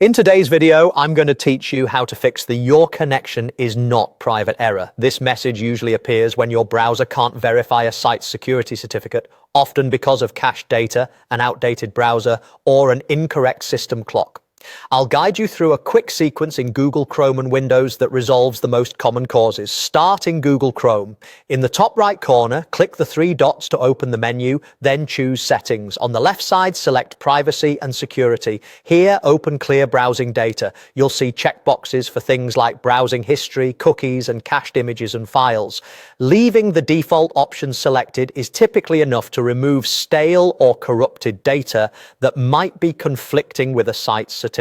In today's video, I'm going to teach you how to fix the "Your connection is not private" error. This message usually appears when your browser can't verify a site's security certificate, often because of cached data, an outdated browser, or an incorrect system clock. I'll guide you through a quick sequence in Google Chrome and Windows that resolves the most common causes. Start in Google Chrome. In the top right corner, click the three dots to open the menu, then choose Settings. On the left side, select Privacy and Security. Here, open Clear Browsing Data. You'll see checkboxes for things like browsing history, cookies, and cached images and files. Leaving the default options selected is typically enough to remove stale or corrupted data that might be conflicting with a site's certificate.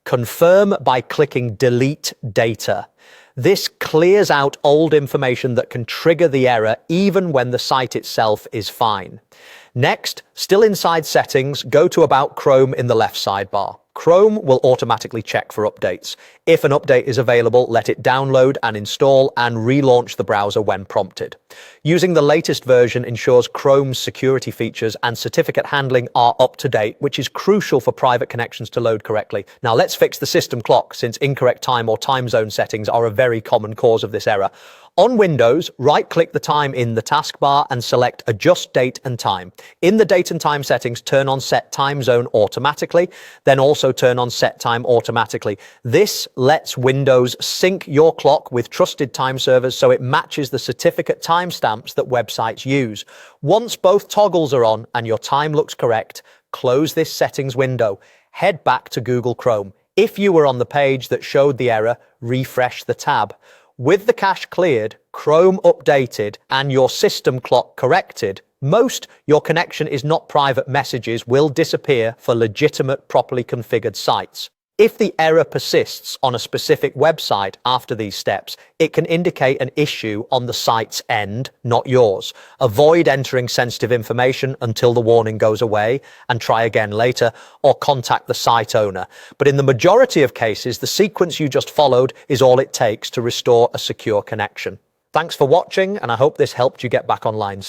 Confirm by clicking Delete Data. This clears out old information that can trigger the error even when the site itself is fine. Next, still inside Settings, go to About Chrome in the left sidebar. Chrome will automatically check for updates. If an update is available, let it download and install and relaunch the browser when prompted. Using the latest version ensures Chrome's security features and certificate handling are up to date, which is crucial for private connections to load correctly. Now let's fix the system clock, since incorrect time or time zone settings are a very common cause of this error. On Windows, right-click the time in the taskbar and select Adjust Date and Time. In the Date and Time settings, turn on Set Time Zone automatically, then also turn on Set Time automatically. This lets Windows sync your clock with trusted time servers so it matches the certificate timestamps that websites use. Once both toggles are on and your time looks correct, close this settings window. Head back to Google Chrome. If you were on the page that showed the error, refresh the tab. With the cache cleared, Chrome updated, and your system clock corrected, your connection is not private messages will disappear for legitimate, properly configured sites. If the error persists on a specific website after these steps, it can indicate an issue on the site's end, not yours. Avoid entering sensitive information until the warning goes away and try again later, or contact the site owner. But in the majority of cases, the sequence you just followed is all it takes to restore a secure connection. Thanks for watching, and I hope this helped you get back online.